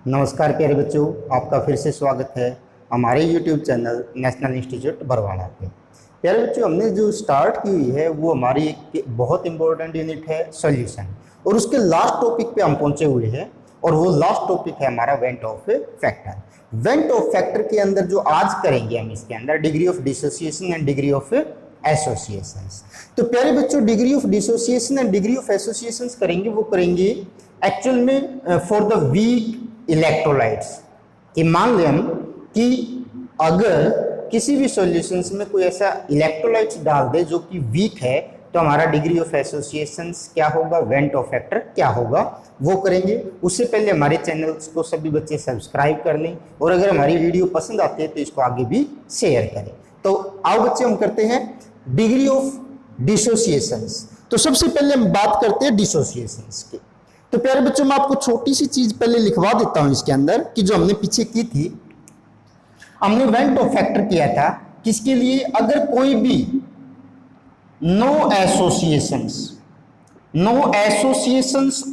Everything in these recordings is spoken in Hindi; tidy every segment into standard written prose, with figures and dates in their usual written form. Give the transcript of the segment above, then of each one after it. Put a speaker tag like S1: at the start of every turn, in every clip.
S1: नमस्कार प्यारे बच्चों, आपका फिर से स्वागत है हमारे YouTube channel national institute Barwada पे। प्यारे बच्चों, हमने जो स्टार्ट की हुई है वो हमारी एक बहुत इंपॉर्टेंट यूनिट है सॉल्यूशन, और उसके लास्ट टॉपिक पे हम पहुंचे हुए हैं और वो लास्ट टॉपिक है हमारा went Hoff factor. Went Hoff factor के अंदर जो आज करेंगे हम, इसके अंदर degree of dissociation and degree of associations. तो प्यारे बच्चों, degree of dissociation and degree of associations करेंगे, वो करेंगे एक्चुअल में फॉर द वीक इलेक्ट्रोलाइट्स। कि मान लें हम कि अगर किसी भी सॉल्यूशंस में कोई ऐसा इलेक्ट्रोलाइट्स डाल दे जो कि वीक है, तो हमारा डिग्री ऑफ एसोसिएशंस क्या होगा, वेंट ऑफ फैक्टर क्या होगा, वो करेंगे। उससे पहले हमारे चैनल्स को सभी बच्चे सब्सक्राइब कर लें, और अगर हमारी वीडियो पसंद आती है तो इसको आगे भी शेयर करें। तो आओ बच्चे, हम करते हैं डिग्री ऑफ डिसोसिएशंस। तो सबसे पहले हम बात करते हैं डिसोसिएशंस की। तो प्यारे बच्चों, मैं आपको छोटी सी चीज पहले लिखवा देता हूं इसके अंदर, कि जो हमने पीछे की थी, हमने वेंट ऑफ फैक्टर किया था किसके लिए, अगर कोई भी नो एसोसिएशंस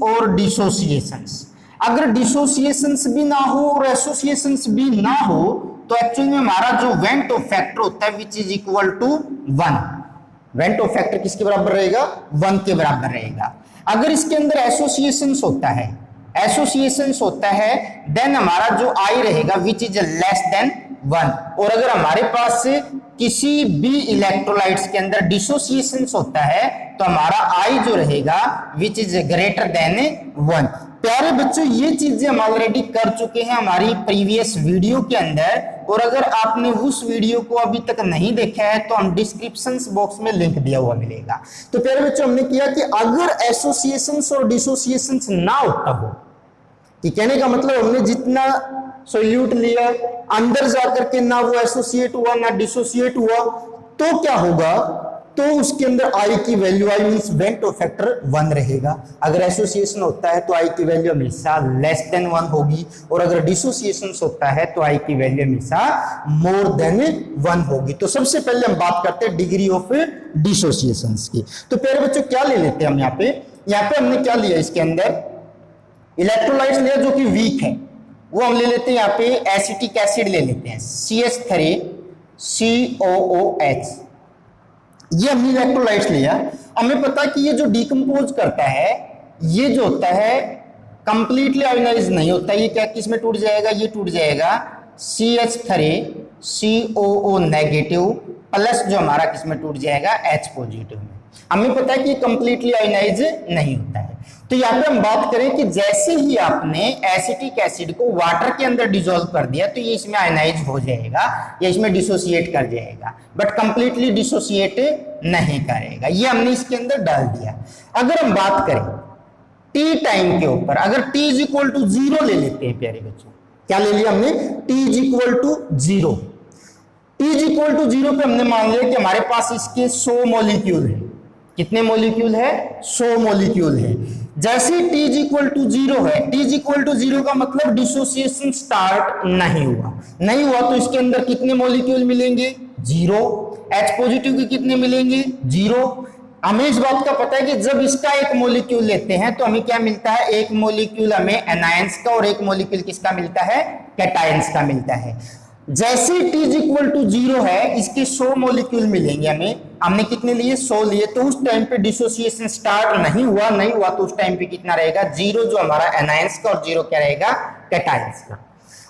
S1: और डिसोसिएशंस, अगर डिसोसिएशंस भी ना हो और एसोसिएशंस भी ना हो, तो एक्चुअली में हमारा जो वेंट ऑफ फैक्टर होता है which is equal to 1। Van't Hoff factor किसके बराबर रहेगा, 1 के बराबर रहेगा। अगर इसके अंदर एसोसिएशंस होता है देन हमारा जो आई रहेगा विच इज लेस देन 1। और अगर हमारे पास किसी भी इलेक्ट्रोलाइट्स के अंदर डिसोसिएशंस होता है तो हमारा आई जो रहेगा विच इज ग्रेटर देन 1। प्यारे बच्चों, ये चीजें हम ऑलरेडी कर चुके हैं हमारी प्रीवियस वीडियो के अंदर, और अगर आपने उस वीडियो को अभी तक नहीं देखा है तो हम डिस्क्रिप्शन बॉक्स में लिंक दिया हुआ मिलेगा। तो प्यारे बच्चों, हमने किया कि अगर एसोसिएशंस और डिसोसिएशंस ना होता हो, कि कहने का मतलब हमने जितना सोल्यूट लिया अंदर जाकर के ना वो एसोसिएट हुआ ना डिसोसिएट हुआ, तो क्या होगा, तो उसके अंदर आई की वैल्यू, आई मींस वेंट ऑफ फैक्टर 1 रहेगा। अगर एसोसिएशन होता है तो आई की वैल्यू हमेशा लेस देन 1 होगी, और अगर डिसोसिएशन होता है तो आई की वैल्यू हमेशा मोर देन 1 होगी। तो सबसे पहले हम बात करते हैं डिग्री ऑफ डिसोसिएशन की। तो प्यारे बच्चों, क्या ले लेते हैं हम यहाँ पे हमने क्या लिया, इसके अंदर इलेक्ट्रोलाइट्स लिया जो कि वीक है, वो हम ले लेते हैं यहाँ पे एसिटिक एसिड ले लेते हैं CH3COOH। ये हमने इलेक्ट्रोलाइट्स लिया। हमें पता है कि ये जो डिकम्पोज करता है, ये जो होता है कंप्लीटली आयोनाइज नहीं होता। ये क्या किस में टूट जाएगा, ये टूट जाएगा CH3COO नेगेटिव प्लस जो हमारा किस में टूट जाएगा, H पॉजिटिव में। हमें पता है कि कंप्लीटली आयोनाइज नहीं होता है। तो यहाँ पे हम बात करें कि जैसे ही आपने एसिटिक एसिड को वाटर के अंदर डिसॉल्व कर दिया तो ये इसमें आयनाइज हो जाएगा या इसमें डिसोसिएट कर जाएगा, बट कंप्लीटली डिसोसिएट नहीं करेगा। ये हमने इसके अंदर डाल दिया। अगर हम बात करें टी टाइम के ऊपर, अगर टी इज इक्वल टू 0 ले लेते हैं प्यारे बच्चों, क्या ले लिया हमने, T is equal to 0। T is equal to 0 पे हमने मान लिया कि हमारे पास इसके 100 मॉलिक्यूल है। कितने मॉलिक्यूल है, 100 मॉलिक्यूल है। जैसे t इज इक्वल टू 0 है, t इज इक्वल टू 0 का मतलब डिसोसिएशन स्टार्ट नहीं हुआ तो इसके अंदर कितने मॉलिक्यूल मिलेंगे, 0। H पॉजिटिव के कितने मिलेंगे, 0। हमें इस बात का पता है कि जब इसका एक मॉलिक्यूल लेते हैं तो हमें क्या मिलता है, एक मॉलिक्यूल हमें एनायंस का और एक मॉलिक्यूल किसका मिलता है, कैटायंस का मिलता है। जैसे t इज इक्वल टू 0 है, इसके 100 मॉलिक्यूल मिलेंगे हमें। हमने कितने लिए, 100 लिए, तो उस टाइम पे डिसोसिएशन स्टार्ट नहीं हुआ तो उस टाइम पे कितना रहेगा, 0 जो हमारा एनायंस का और 0 क्या रहेगा, कैटायंस का।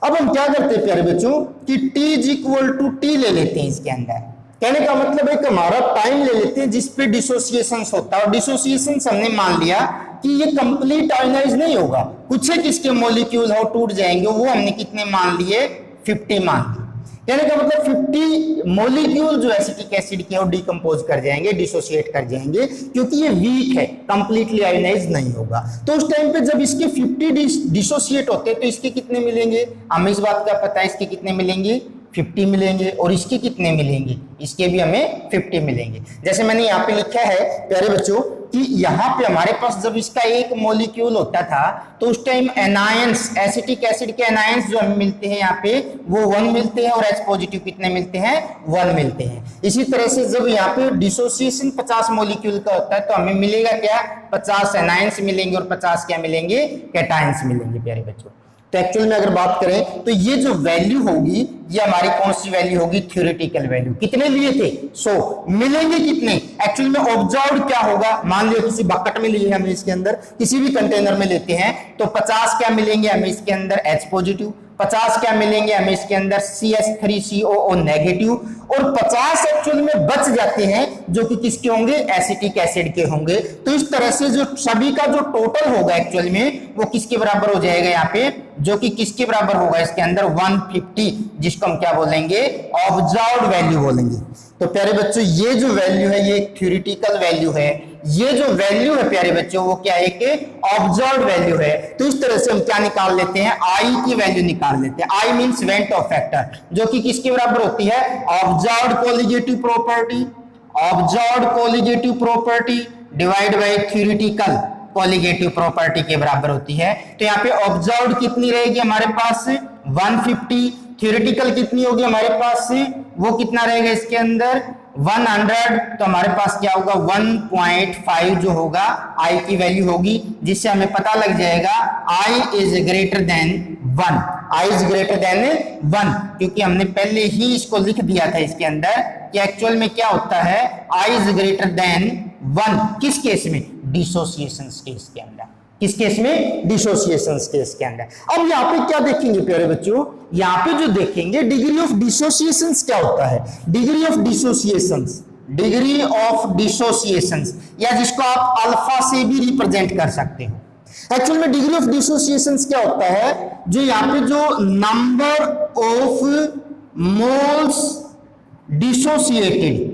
S1: अब हम क्या करते हैं प्यारे बच्चों कि t is equal to t ले लेते हैं इसके अंदर। कहने का मतलब है कि हमारा टाइम ले लेते हैं जिसपे डिसोसिएशन होता है, और डिसोसिएशन हमने मान लिया कि ये कंप्लीट आयोनाइज नहीं होगा, कुछ एक इसके मॉलिक्यूल हो टूट जाएंगे, वो हमने कितने मान लिए, 50 मान लिए। कहने का मतलब 50 मॉलिक्यूल जो एसिटिक एसिड के और डिकम्पोज कर जाएंगे, डिसोसिएट कर जाएंगे, क्योंकि ये वीक है, कंप्लीटली आयोनाइज नहीं होगा। तो उस टाइम पे जब इसके 50 डिसोसिएट होते हैं तो इसके कितने मिलेंगे, हमें इस बात का पता है, इसके कितने मिलेंगे, 50 मिलेंगे। और इसके कितने मिलेंगे, इसके भी हमें 50 मिलेंगे। जैसे मैंने यहाँ पे लिखा है प्यारे बच्चों कि यहाँ पे हमारे पास जब इसका एक मॉलिक्यूल होता था तो उस टाइम एनायंस, एसिटिक एसिड के एनायंस जो हमें मिलते हैं यहाँ पे वो 1 मिलते हैं, और H पॉजिटिव कितने मिलते हैं, 1 मिलते हैं। इसी तरह से जब यहाँ पे डिसोसिएशन 50 मॉलिक्यूल का होता है तो हमें मिलेगा क्या, 50 एनायंस मिलेंगे और 50 क्या मिलेंगे, कैटायंस मिलेंगे प्यारे बच्चों। तो एक्चुअल में अगर बात करें तो ये जो वैल्यू होगी ये हमारी कौन सी वैल्यू होगी, थ्योरेटिकल वैल्यू। कितने लिए थे 100, मिलेंगे कितने एक्चुअल में ऑब्जर्व्ड क्या होगा, मान लियो किसी बकेट में लिए हमें इसके अंदर, किसी भी कंटेनर में लेते हैं तो 50 क्या मिलेंगे हमें इसके अंदर H पॉजिटिव, 50 क्या मिलेंगे हमें इसके अंदर CH3COO नेगेटिव, और 50 एक्चुअल में बच जाते हैं जो कि किसके होंगे, एसिटिक एसिड के होंगे। तो इस तरह से जो सभी का जो टोटल होगा एक्चुअल में वो किसके बराबर हो जाएगा यहाँ पे, जो कि किसके बराबर होगा इसके अंदर 150, जिसको हम क्या बोलेंगे, ऑब्जर्व्ड वैल्यू बोलेंगे। तो प्यारे बच्चों ये जो वैल्यू है ये एक थ्योरेटिकल वैल्यू है, ये जो वैल्यू है प्यारे बच्चों वो क्या है कि ऑब्जर्व्ड वैल्यू है। तो इस तरह से हम क्या निकाल लेते हैं, आई की वैल्यू निकाल लेते हैं। आई मींस वेंट ऑफ फैक्टर, जो कि किसके बराबर होती है, observed colligative property, observed colligative property divide by theoretical colligative property के बराबर होती है। तो यहाँ पे ऑब्जर्व्ड कितनी रहेगी हमारे पास 150, थ्योरेटिकल कितनी होगी हमारे पास, वो कितना रहेगा इसके अंदर 100। तो हमारे पास क्या होगा 1.5 जो होगा आई की वैल्यू होगी, जिससे हमें पता लग जाएगा i is greater than 1, i is greater than 1, क्योंकि हमने पहले ही इसको लिख दिया था इसके अंदर कि एक्चुअल में क्या होता है, आई इज ग्रेटर देन 1 किस केस में, डिसोसिएशन केस के अंदर, किस केस में, डिसोसिएशन केस के अंदर। अब यहाँ पे क्या देखेंगे प्यारे बच्चों, यहाँ पे जो देखेंगे डिग्री ऑफ डिसोसिएशन क्या होता है, degree of dissociation, degree of dissociation, या जिसको आप अल्फा से भी रिप्रेजेंट कर सकते हो। एक्चुअल में डिग्री ऑफ डिसोसिएशन क्या होता है, जो यहाँ पे जो number of moles dissociated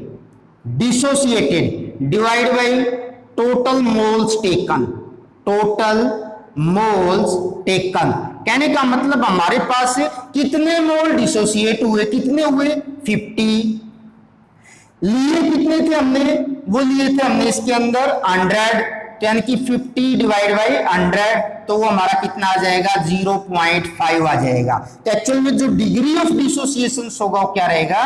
S1: divide by total moles taken, total moles taken, कहने का मतलब हमारे पास कितने मोल डिसोसिएट हुए, कितने हुए 50, लिए कितने थे हमने, वो लिए थे हमने इसके अंदर 100, यानी कि 50 डिवाइड बाई 100, तो वो हमारा कितना आ जाएगा 0.5 आ जाएगा। तो एक्चुअल में जो डिग्री ऑफ डिसोसिएशन होगा वो क्या रहेगा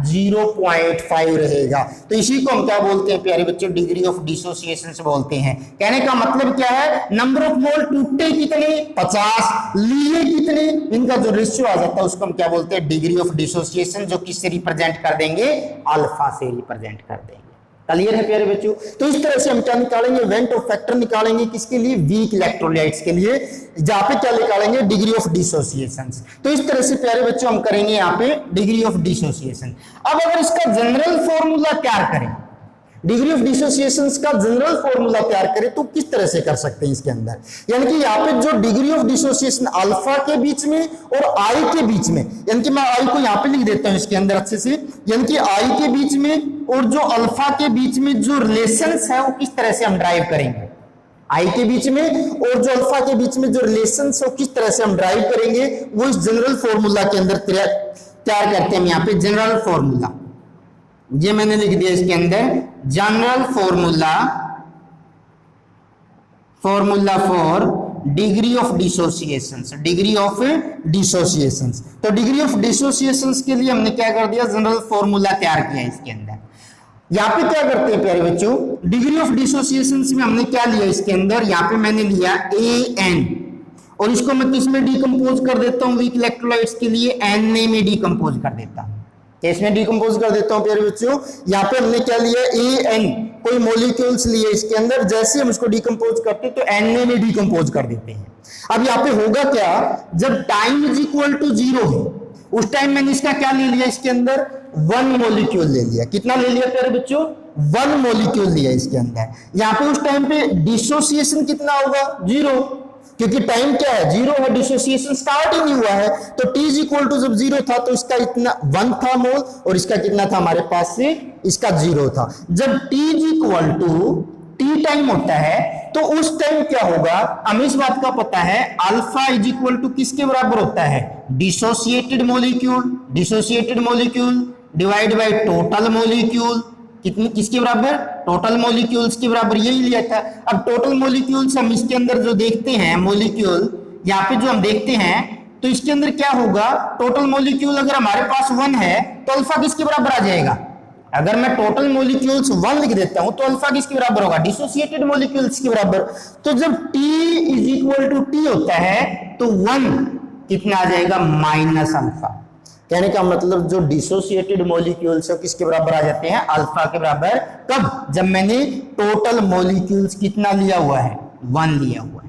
S1: 0.5 रहेगा। तो इसी को हम क्या बोलते हैं प्यारे बच्चों, डिग्री ऑफ डिसोसिएशन बोलते हैं। कहने का मतलब क्या है, नंबर ऑफ मोल टूटे कितने 50, लिए कितने, इनका जो रेशियो आ जाता है उसको हम क्या बोलते हैं, डिग्री ऑफ डिसोसिएशन, जो किससे रिप्रेजेंट कर देंगे, अल्फा से रिप्रेजेंट कर देंगे। क्लियर है प्यारे बच्चों। तो इस तरह से हम क्या निकालेंगे, वेंट ऑफ फैक्टर निकालेंगे, किसके लिए, वीक इलेक्ट्रोलाइट्स के लिए, जहां पे क्या निकालेंगे, डिग्री ऑफ डिसोसिएशन। तो इस तरह से प्यारे बच्चों हम करेंगे यहाँ पे डिग्री ऑफ डिसोसिएशन। अब अगर इसका जनरल फॉर्मूला तैयार करें, डिग्री ऑफ डिसोसिएशन का जनरल फॉर्मूला तैयार करें तो किस तरह से कर सकते हैं इसके अंदर, यानी कि यहाँ पे जो डिग्री ऑफ डिसोसिएशन अल्फा के बीच में और आई के बीच में, यानी कि मैं आई को यहाँ पे लिख देता हूं इसके अंदर अच्छे से, यानी कि आई के बीच में और जो अल्फा के बीच में जो रिलेशंस है वो किस तरह से हम ड्राइव करेंगे, आई के बीच में और जो अल्फा के बीच में जो रिलेशंस है वो किस तरह से हम ड्राइव करेंगे, वो इस जनरल फॉर्मूला के अंदर तैयार करते हैं। यहाँ पे जनरल फॉर्मूला ये मैंने लिख दिया इसके अंदर, general formula for degree of dissociation, degree of dissociation. तो डिग्री ऑफ डिसोसिएशन के लिए हमने क्या कर दिया, जनरल फॉर्मूला तैयार किया इसके अंदर। यहाँ पे क्या करते हैं प्यारे बच्चों, डिग्री ऑफ डिसोसिएशन में हमने क्या लिया इसके अंदर, यहाँ पे मैंने लिया AN, और इसको मैं किस में डिकम्पोज कर देता हूँ, वीक इलेक्ट्रोलाइट्स के लिए Na में डिकम्पोज कर देता हूँ, इसमें डिकम्पोज कर देता हूं प्यारे बच्चों। यहाँ पे हमने क्या लिया AN, कोई मॉलिक्यूल्स लिए इसके अंदर, जैसे हम इसको डिकम्पोज करते हैं तो Na में डिकम्पोज कर देते हैं। अब यहाँ पे होगा क्या, जब टाइम इज इक्वल टू 0 है उस टाइम मैंने इसका क्या ले लिया इसके अंदर, 1 मॉलिक्यूल ले लिया। कितना ले लिया प्यारे बच्चों, 1 मॉलिक्यूल लिया इसके अंदर। यहाँ पे उस टाइम पे डिसोसिएशन कितना होगा 0, क्योंकि टाइम क्या है 0 है, डिसोसिएशन स्टार्ट ही नहीं हुआ है। तो T इज इक्वल टू जब 0 था तो इसका इतना 1 था मोल, और इसका कितना था हमारे पास से, इसका 0 था। जब T is equal to T time होता है तो उस टाइम क्या होगा, हमें इस बात का पता है, अल्फा इज इक्वल टू किसके बराबर होता है, dissociated molecule divide by total molecule, कितनी किसके बराबर, टोटल मॉलिक्यूल्स के बराबर, यही लिया था। अब टोटल मॉलिक्यूल्स हम इसके अंदर जो देखते हैं मॉलिक्यूल, यहाँ पे जो हम देखते हैं तो इसके अंदर क्या होगा, टोटल मॉलिक्यूल अगर हमारे पास 1 है तो अल्फा किसके बराबर आ जाएगा, अगर मैं टोटल मॉलिक्यूल्स 1 लिख देता हूं तो अल्फा किसके बराबर होगा, डिसोसिएटेड मॉलिक्यूल्स के बराबर। तो जब T is equal to T होता है तो 1 कितना आ जाएगा माइनस अल्फा। कहने का मतलब जो डिसोसिएटेड मॉलिक्यूल्स है किसके बराबर आ जाते हैं, अल्फा के बराबर। कब, जब मैंने टोटल मॉलिक्यूल्स कितना लिया हुआ है, 1 लिया हुआ है।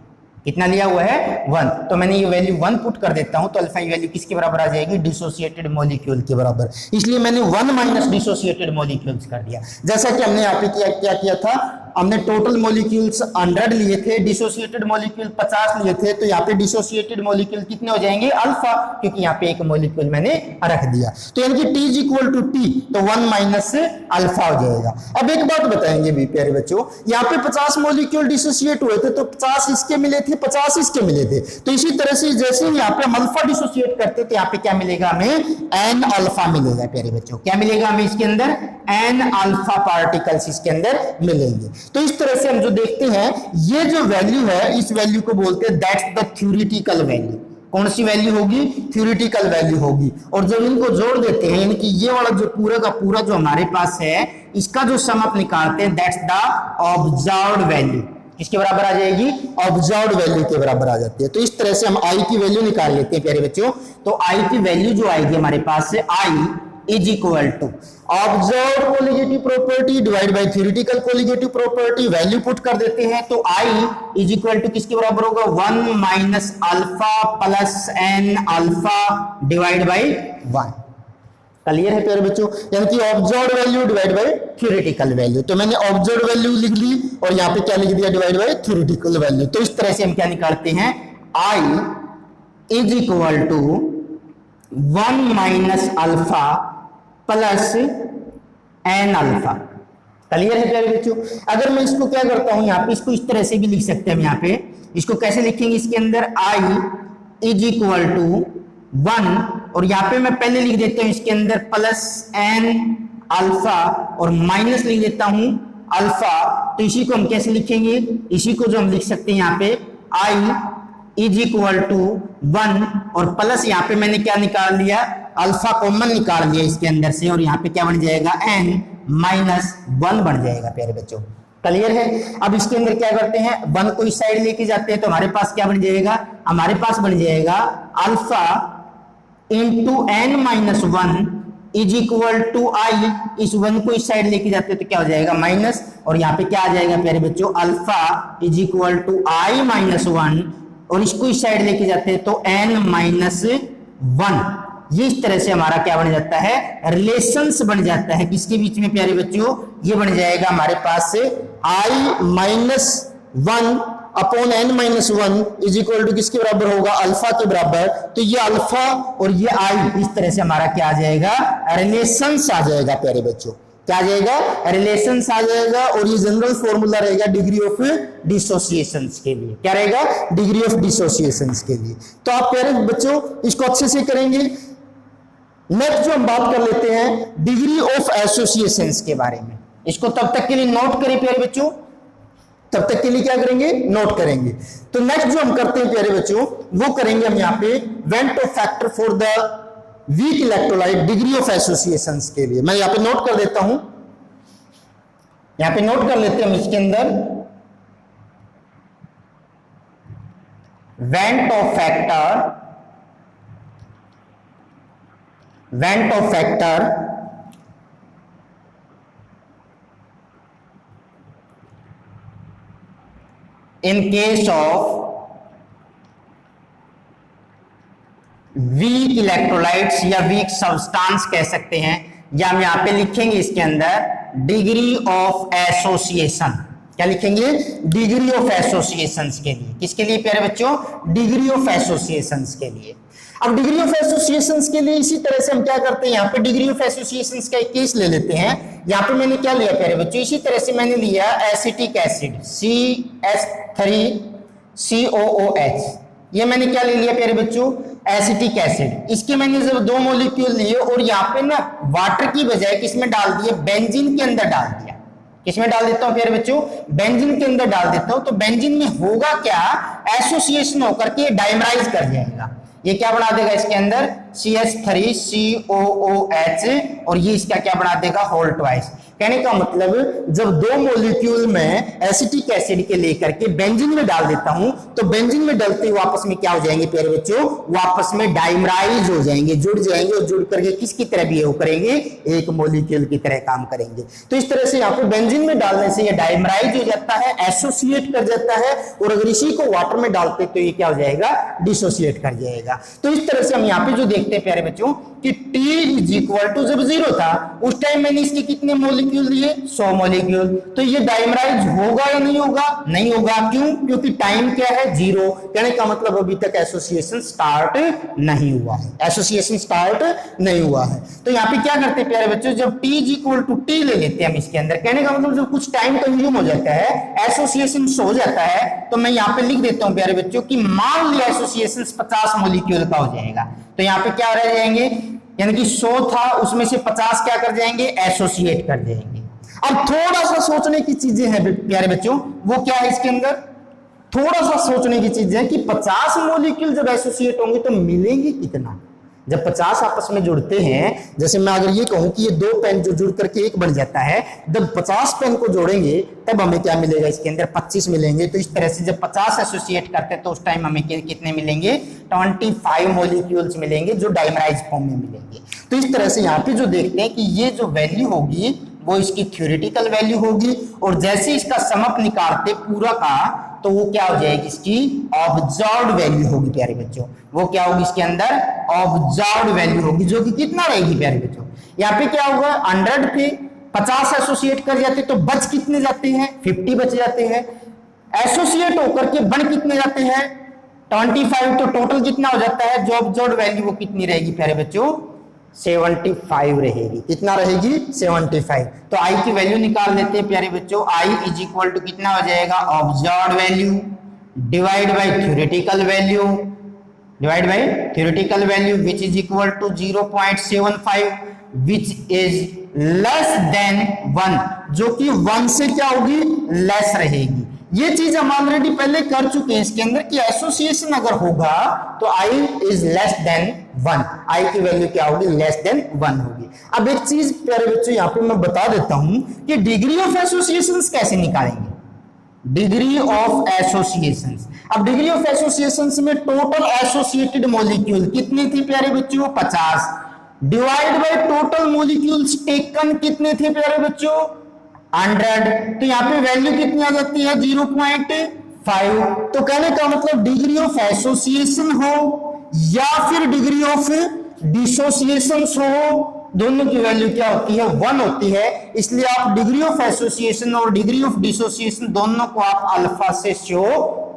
S1: कितना लिया हुआ है, 1। तो मैंने ये वैल्यू 1 पुट कर देता हूं तो अल्फा की वैल्यू किसके बराबर आ जाएगी, डिसोसिएटेड मॉलिक्यूल के बराबर। इसलिए मैंने 1 माइनस डिसोसिएटेड मॉलिक्यूल्स कर दिया। जैसा कि हमने यहाँ पे क्या किया था, हमने टोटल मॉलिक्यूल्स 100 लिए थे, डिसोसिएटेड मॉलिक्यूल 50 लिए थे, तो यहाँ पे डिसोसिएटेड मॉलिक्यूल कितने हो जाएंगे, अल्फा, क्योंकि यहाँ पे एक मॉलिक्यूल मैंने रख दिया। तो यानी कि T इक्वल टू T, तो 1 माइनस अल्फा हो जाएगा। अब एक बात बताएंगे भी प्यारे बच्चों, यहाँ पे 50 मॉलिक्यूल डिसोसिएट हुए थे, तो 50 इसके मिले थे, 50 इसके मिले थे। तो इसी तरह से जैसे यहाँ पे हम अल्फा डिसोसिएट करते तो यहाँ पे क्या मिलेगा हमें, एन अल्फा मिलेगा प्यारे बच्चों। क्या मिलेगा हमें इसके अंदर, एन अल्फा पार्टिकल्स इसके अंदर मिलेंगे। तो इस तरह से हम जो देखते हैं, ये जो वैल्यू है, इस वैल्यू को बोलते हैं दैट्स द थ्योरेटिकल वैल्यू। कौन सी वैल्यू होगी, थ्योरेटिकल वैल्यू होगी। और जब इनको जोड़ देते हैं, यानी कि ये वाला जो पूरा का पूरा जो हमारे पास है, इसका जो सम आप निकालते हैं, दैट्स द ऑब्जर्व्ड वैल्यू। किसके बराबर आ जाएगी, ऑब्जर्व्ड वैल्यू के बराबर आ जाती है। तो इस तरह से हम आई की वैल्यू निकाल लेते हैं प्यारे बच्चों। तो आई की वैल्यू जो आएगी हमारे पास से, i is equal to observed colligative property divide by theoretical colligative property. Value put कर देते हैं तो आई इज इक्वल टू किसके बराबर होगा, 1 minus alpha plus n alpha divide by 1। Clear है प्यारे बच्चों, यानी कि observed value divide by theoretical value. तो मैंने ऑब्जर्व्ड वैल्यू लिख ली और यहाँ पे क्या लिख दिया, डिवाइड बाय थ्योरेटिकल वैल्यू। तो इस तरह से हम क्या निकालते हैं, i is equal to 1 minus alpha plus n alpha. Clear है प्यारे बच्चों। अगर मैं इसको क्या करता हूं, यहाँ पे इसको इस तरह से भी लिख सकते हैं हम। यहाँ पे इसको कैसे लिखेंगे, इसके अंदर आई इज इक्वल टू 1 और यहाँ पे मैं पहले लिख देता हूं इसके अंदर प्लस एन अल्फा और माइनस लिख देता हूं अल्फा। तो इसी को हम कैसे लिखेंगे, इसी को जो हम लिख सकते हैं यहाँ पे आई इज इक्वल टू 1 और प्लस यहाँ पे मैंने क्या निकाल लिया, अल्फा कॉमन निकाल लिया इसके अंदर से, और यहाँ पे क्या बन जाएगा, एन माइनस 1 बन जाएगा प्यारे बच्चों। क्लियर है। अब इसके अंदर क्या करते हैं, 1 को इस साइड लेके जाते हैं तो हमारे पास क्या बन जाएगा, हमारे पास बन जाएगा alpha into n minus 1 is equal to i. इस 1 को इस साइड लेके जाते हैं तो क्या हो जाएगा, माइनस, और यहाँ पे क्या आ जाएगा प्यारे बच्चों, alpha is equal to i minus 1 और इसको इस साइड लेके जाते हैं तो एन माइनस 1। ये इस तरह से हमारा क्या बन जाता है, रिलेशंस बन जाता है। किसके बीच में प्यारे बच्चों, ये बन जाएगा हमारे पास से i minus 1 upon n minus 1 is equal to किसके बराबर होगा, अल्फा के बराबर। तो ये अल्फा और ये आई, इस तरह से हमारा क्या आ जाएगा, रिलेशंस आ जाएगा प्यारे बच्चों। क्या आ जाएगा, रिलेशंस आ जाएगा। और ये जनरल फॉर्मूला रहेगा डिग्री ऑफ डिसोसिएशंस के लिए। क्या रहेगा, डिग्री ऑफ डिसोसिएशंस के लिए। तो आप प्यारे बच्चों इसको अच्छे से करेंगे। नेक्स्ट जो हम बात कर लेते हैं डिग्री ऑफ एसोसिएशंस के बारे में। इसको तब तक के लिए नोट करें प्यारे बच्चों, तब तक के लिए क्या करेंगे, नोट करेंगे। तो नेक्स्ट जो हम करते हैं प्यारे बच्चों, वो करेंगे हम यहाँ पे went Hoff factor for the weak electrolyte degree of associations के लिए। मैं यहाँ पे नोट कर देता हूं, यहाँ पे नोट कर लेते हैं हम इसके अंदर went Hoff factor in case of weak electrolytes या वीक सब्सटेंस कह सकते हैं, या हम यहां पे लिखेंगे इसके अंदर डिग्री ऑफ एसोसिएशन। क्या लिखेंगे, डिग्री ऑफ एसोसिएशंस के लिए। किसके लिए प्यारे बच्चों, डिग्री ऑफ एसोसिएशंस के लिए। अब डिग्री ऑफ एसोसिएशंस के लिए इसी तरह से हम क्या करते हैं, यहाँ पे डिग्री ऑफ एसोसिएशंस का एक केस ले लेते हैं। यहाँ पे मैंने क्या लिया प्यारे बच्चों, इसी तरह से मैंने लिया एसिटिक एसिड CH3COOH। ये मैंने क्या ले लिया प्यारे बच्चों, एसिटिक एसिड। इसके मैंने जब 2 मॉलिक्यूल लिए और यहाँ पे ना वाटर की बजाय किसमें डाल दिए, बेंजीन के अंदर डाल दिया। किसमें डाल देता हूं प्यारे बच्चों, बेंजीन के अंदर डाल देता हूं। तो बेंजीन में होगा क्या, एसोसिएशन होकर के डाइमराइज कर जाएगा। ये क्या बना देगा इसके अंदर, CH3COOH और ये इसका क्या बना देगा होल ट्वाइस। कहने का मतलब जब दो मॉलिक्यूल में एसिटिक एसिड के लेकर के बेंजीन में डाल देता हूं तो बेंजीन में डालते हुए आपस में क्या हो जाएंगे प्यारे बच्चों, वो आपस में डाइमराइज हो जाएंगे, जुड़ जाएंगे और जुड़ करके किसकी तरह बिहेव करेंगे, एक मॉलिक्यूल की तरह काम करेंगे। तो इस तरह से यहाँ पे बेंजीन में डालने से ये डाइमराइज हो जाता है, एसोसिएट कर जाता है, और अगर इसी को वाटर में डालते तो ये क्या हो जाएगा, डिसोसिएट कर जाएगा। तो इस तरह से हम यहाँ पे जो देखते हैं प्यारे बच्चों कि T इज इक्वल टू जब 0 था उस टाइम मैंने इसके कितने मॉलिक्यूल दिए, 100 मॉलिक्यूल। तो ये डाइमराइज होगा या नहीं होगा, नहीं होगा। क्यों, क्योंकि टाइम क्या है 0। कहने का मतलब अभी तक एसोसिएशन स्टार्ट नहीं हुआ है, एसोसिएशन स्टार्ट नहीं हुआ है। तो यहाँ पे क्या करते हैं प्यारे बच्चों, जब T is equal to T ले लेते हैं हम इसके अंदर, कहने का मतलब जब कुछ टाइम कंज्यूम हो जाता है, एसोसिएशन हो जाता है, तो मैं यहाँ पे लिख देता हूँ प्यारे बच्चों कि मान लिया एसोसिएशन 50 मॉलिक्यूल का हो जाएगा। तो यहाँ पे क्या रह जाएंगे, यानी कि 100 था उसमें से 50 क्या कर जाएंगे, एसोसिएट कर जाएंगे। अब थोड़ा सा सोचने की चीजें हैं प्यारे बच्चों, वो क्या है इसके अंदर, थोड़ा सा सोचने की चीजें हैं कि 50 मॉलिक्यूल जब एसोसिएट होंगे तो मिलेंगे कितना। जब 50 आपस में जुड़ते हैं, जैसे मैं अगर ये कहूं कि ये 2 पेन जो जुड़ करके एक बन जाता है, जब 50 पेन को जोड़ेंगे तब हमें क्या मिलेगा, इसके अंदर 25 मिलेंगे। तो इस तरह से जब 50 एसोसिएट करते हैं तो उस टाइम हमें कितने मिलेंगे, 25 मॉलिक्यूल्स मिलेंगे जो डाइमराइज फॉर्म में मिलेंगे। तो इस तरह से यहाँ पे जो देखते हैं कि ये जो वैल्यू होगी वो इसकी थ्योरेटिकल वैल्यू होगी, और जैसे इसका समअप निकालते पूरा का तो वो क्या हो जाएगी, इसकी ऑब्जर्व्ड वैल्यू होगी प्यारे बच्चों। वो क्या होगी इसके अंदर, ऑब्जर्व्ड वैल्यू होगी, जो कि कितना रहेगी प्यारे बच्चों। यहाँ पे क्या होगा, 100 थे 50 एसोसिएट कर जाते तो बच कितने जाते हैं, 50 बच जाते हैं। एसोसिएट होकर के बन कितने जाते हैं, 25। तो टोटल कितना हो जाता है, जो ऑब्जर्व्ड वैल्यू वो कितनी रहेगी प्यारे बच्चों, 75 रहेगी। कितना रहेगी, 75। तो आई की वैल्यू निकाल लेते हैं प्यारे बच्चों। आई इज इक्वल टू कितना हो जाएगा, observed value divide by theoretical value, divide by theoretical value which is equal to 0.75 which is less than 1, जो कि 1 से क्या होगी, लेस रहेगी। ये चीज हम ऑलरेडी पहले कर चुके हैं इसके अंदर कि एसोसिएशन अगर होगा तो आई इज लेस देन 1, आई की वैल्यू क्या होगी, लेस देन 1 होगी। अब एक चीज प्यारे बच्चों यहाँ पे मैं बता देता हूं कि डिग्री ऑफ एसोसिएशन कैसे निकालेंगे, डिग्री ऑफ एसोसिएशन। अब डिग्री ऑफ एसोसिएशन में टोटल एसोसिएटेड मॉलिक्यूल कितने थे प्यारे बच्चों, 50, divide by total molecules taken कितने थे प्यारे बच्चों, 100। तो यहाँ पे वैल्यू कितनी आ जाती है, 0.5। तो कहने का मतलब डिग्री ऑफ एसोसिएशन हो या फिर डिग्री ऑफ डिसोसिएशन हो, दोनों की वैल्यू क्या होती है, 1 होती है। इसलिए आप डिग्री ऑफ एसोसिएशन और डिग्री ऑफ डिसोसिएशन दोनों को आप अल्फा से शो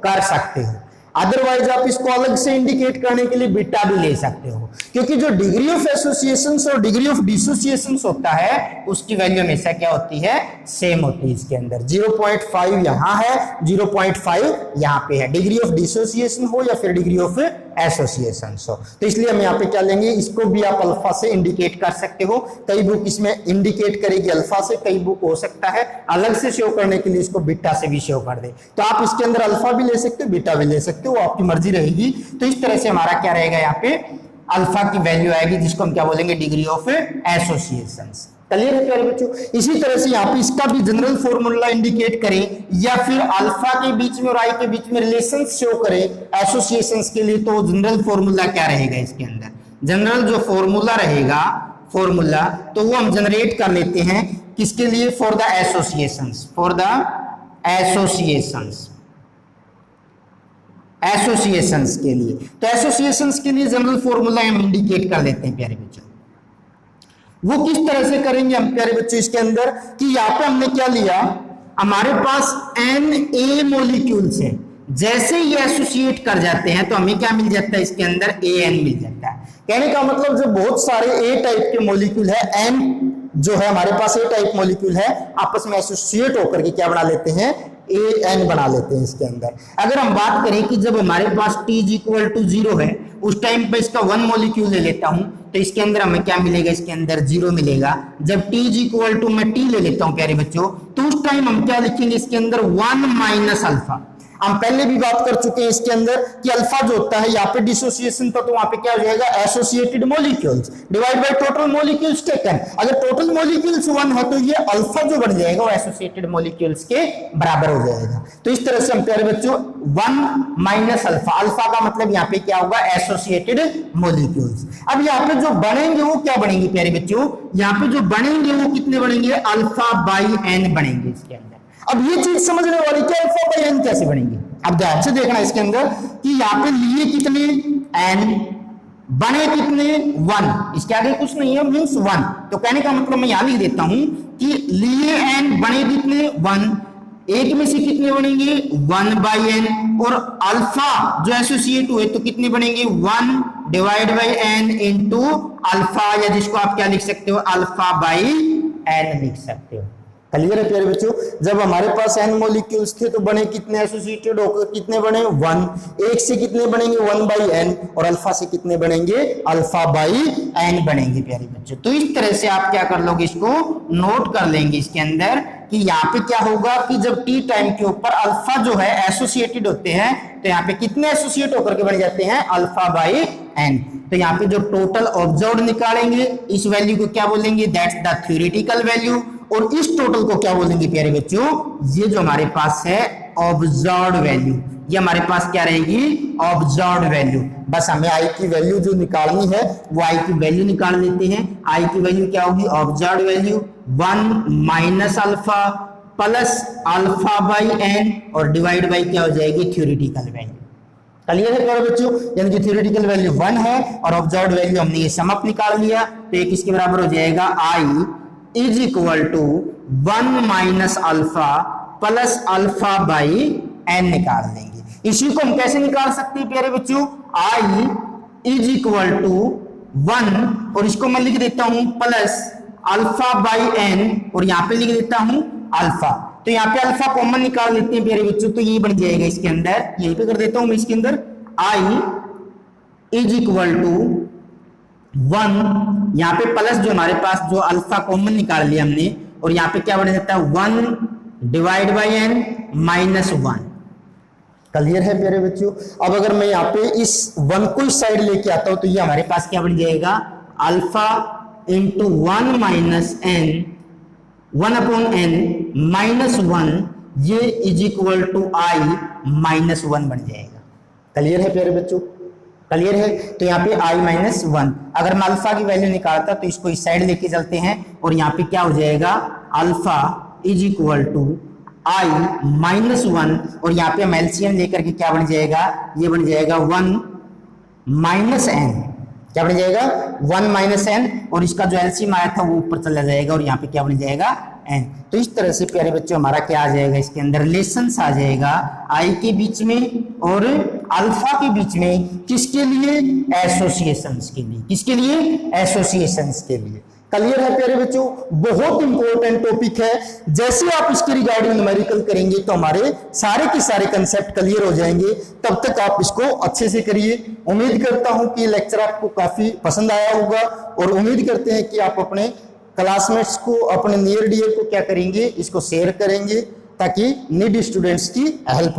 S1: कर सकते हो। अदरवाइज आप इसको अलग से इंडिकेट करने के लिए बीटा भी ले सकते हो, क्योंकि जो डिग्री ऑफ एसोसिएशन और डिग्री ऑफ डिसोसिएशन होता है उसकी वैल्यू हमेशा क्या होती है, सेम होती है। इसके अंदर 0.5 यहां है, 0.5 यहां पे है, डिग्री ऑफ डिसोसिएशन हो या फिर डिग्री ऑफ एसोसिएशन हो। तो इसलिए हम यहाँ पे क्या लेंगे, इसको भी आप अल्फा से इंडिकेट कर सकते हो। कई बुक इसमें इंडिकेट करेगी अल्फा से, कई बुक हो सकता है अलग से शो करने के लिए इसको बीटा से भी शो कर दे। तो आप इसके अंदर अल्फा भी ले सकते हो, बीटा भी ले सकते हो, वो आपकी मर्जी रहेगी। तो इस तरह से हमारा क्या रहेगा, यहाँ पे अल्फा की वैल्यू आएगी जिसको हम क्या बोलेंगे, डिग्री ऑफ एसोसिएशन। क्लियर है प्यारे बच्चों। इसी तरह से यहाँ पे इसका भी जनरल फॉर्मूला इंडिकेट करें या फिर अल्फा के बीच में और आई के बीच में रिलेशन शो करें एसोसिएशंस के लिए, तो जनरल फॉर्मूला क्या रहेगा इसके अंदर, जनरल जो फॉर्मूला रहेगा फॉर्मूला तो वो हम जनरेट कर लेते हैं किसके लिए, for the associations, for the associations, associations के लिए। तो एसोसिएशंस के लिए जनरल फॉर्मूला हम इंडिकेट कर लेते हैं प्यारे बच्चों। वो किस तरह से करेंगे हम प्यारे बच्चों, इसके अंदर कि यहाँ पे हमने क्या लिया, हमारे पास Na मॉलिक्यूल्स है, जैसे ही एसोसिएट कर जाते हैं तो हमें क्या मिल जाता है, इसके अंदर An मिल जाता है। कहने का मतलब जो बहुत सारे A टाइप के मॉलिक्यूल है, N जो है हमारे पास A टाइप मॉलिक्यूल है, आपस में एसोसिएट होकर के क्या बना लेते हैं, AN बना लेते हैं इसके अंदर। अगर हम बात करें कि जब हमारे पास T इक्वल टू 0 है उस टाइम पे इसका 1 मॉलिक्यूल ले लेता हूं तो इसके अंदर हमें क्या मिलेगा, इसके अंदर 0 मिलेगा। जब T इक्वल टू मैं T ले लेता हूं प्यारे बच्चों तो उस टाइम हम क्या लिखेंगे, इसके अंदर 1 माइनस अल्फा। हम पहले भी बात कर चुके हैं इसके अंदर कि अल्फा जो होता है यहाँ पे डिसोसिएशन था, तो वहां पे क्या हो जाएगा, associated molecules divide by total molecules taken. अगर टोटल मॉलिक्यूल्स 1 है तो ये अल्फा जो बन जाएगा वो एसोसिएटेड मॉलिक्यूल्स के बराबर हो जाएगा। तो इस तरह से हम प्यारे बच्चों 1 माइनस अल्फा, अल्फा का मतलब यहाँ पे क्या होगा, एसोसिएटेड मॉलिक्यूल्स। अब यहाँ पे जो बनेंगे वो क्या बनेंगे प्यारे बच्चों, यहाँ पे जो बनेंगे वो कितने बनेंगे, अल्फा बाई एन बनेंगे इसके अंदर। अब ये चीज समझने वाली क्या, अल्फा बाई एन कैसे बनेंगे, अब ध्यान से देखना इसके अंदर कि यहाँ पे लिए कितने एन, बने कितने 1, इसके आगे कुछ नहीं है, मींस 1। तो कहने का मतलब मैं यहां लिख देता हूं कि लिए एन, बने कितने 1, एक में से कितने बनेंगे 1 बाई एन, और अल्फा जो एसोसिएट हुए तो कितने बनेंगे 1 divide by n into alpha, या जिसको आप क्या लिख सकते हो, अल्फा बाई एन लिख सकते हो। क्लियर है प्यारे बच्चों, जब हमारे पास एन मॉलिक्यूल्स थे तो बने कितने, एसोसिएटेड होकर कितने बने 1, एक से कितने बनेंगे 1 बाई एन, और अल्फा से कितने बनेंगे, अल्फा बाई एन बनेंगे प्यारे बच्चों। तो इस तरह से आप क्या कर लोगे, इसको नोट कर लेंगे इसके अंदर कि यहाँ पे क्या होगा कि जब टी टाइम के ऊपर अल्फा जो है एसोसिएटेड होते हैं तो यहाँ पे कितने एसोसिएट होकर के बन जाते हैं, अल्फा बाई एन। तो यहाँ पे जो टोटल ऑब्जर्व्ड निकालेंगे इस वैल्यू को क्या बोलेंगे, दैट्स द थ्योरेटिकल वैल्यू, और इस टोटल को क्या बोलेंगे प्यारे बच्चों, ये जो हमारे पास है ऑब्जर्व्ड वैल्यू, ये हमारे पास क्या रहेगी, ऑब्जर्व्ड वैल्यू। बस हमें आई की वैल्यू जो निकालनी है वो आई की वैल्यू निकाल लेते हैं। आई की वैल्यू क्या होगी, observed value 1 minus alpha plus alpha by n, और डिवाइड बाई क्या हो जाएगी, थ्योरेटिकल वैल्यू। क्लियर है प्यारे बच्चों, यानी कि थ्योरेटिकल वैल्यू 1 है और ऑब्जर्व्ड वैल्यू हमने ये सम अप निकाल लिया, तो ये किसके बराबर हो जाएगा, i is equal to 1 minus alpha plus alpha by n निकाल देंगे। इसी को हम कैसे निकाल सकते हैं प्यारे बच्चों, आई इज इक्वल टू 1, और इसको मैं लिख देता हूं प्लस अल्फा बाई एन, और यहां पे लिख देता हूं अल्फा। तो यहाँ पे अल्फा कॉमन निकाल लेते हैं प्यारे बच्चों, तो ये बन जाएगा इसके अंदर, यहीं पे कर देता हूं मैं इसके अंदर, आई इज इक्वल टू 1, यहाँ पे प्लस जो हमारे पास जो अल्फा कॉमन निकाल लिया हमने, और यहाँ पे क्या बन जाता है 1 divide by n minus 1। Clear है प्यारे बच्चों। अब अगर मैं यहाँ पे इस 1 को इस साइड लेके आता हूं तो ये हमारे पास क्या बन जाएगा, alpha into 1 minus n 1 upon n minus 1, ये is equal to i minus 1 बन जाएगा। क्लियर है प्यारे बच्चों, क्लियर है। तो यहाँ पे आई माइनस 1, अगर मैं अल्फा की वैल्यू निकालता तो इसको इस साइड लेके चलते हैं, और यहाँ पे क्या हो जाएगा, alpha is equal to i minus 1, और यहाँ पे हम एलसीएम लेकर के क्या बन जाएगा, ये बन जाएगा 1 माइनस एन, क्या बन जाएगा 1 माइनस एन, और इसका जो एलसीएम आया था वो ऊपर चला जाएगा, और यहाँ पे क्या बन जाएगा एन। तो इस तरह से प्यारे बच्चों हमारा क्या आ जाएगा, इसके अंदर रिलेशंस आ जाएगा आई के बीच में और अल्फा के बीच में, किसके लिए, एसोसिएशंस के लिए, किसके लिए, एसोसिएशंस के लिए। क्लियर है प्यारे बच्चों, बहुत इंपॉर्टेंट टॉपिक है। जैसे आप इसके रिगार्डिंग न्यूमेरिकल करेंगे तो हमारे सारे के सारे कंसेप्ट क्लियर हो जाएंगे। तब तक आप इसको अच्छे से करिए। उम्मीद करता हूं कि लेक्चर आपको काफी पसंद आया होगा, और उम्मीद करते हैं कि आप अपने क्लासमेट्स को, अपने नियर डियर को क्या करेंगे, इसको शेयर करेंगे ताकि नीड स्टूडेंट्स की हेल्प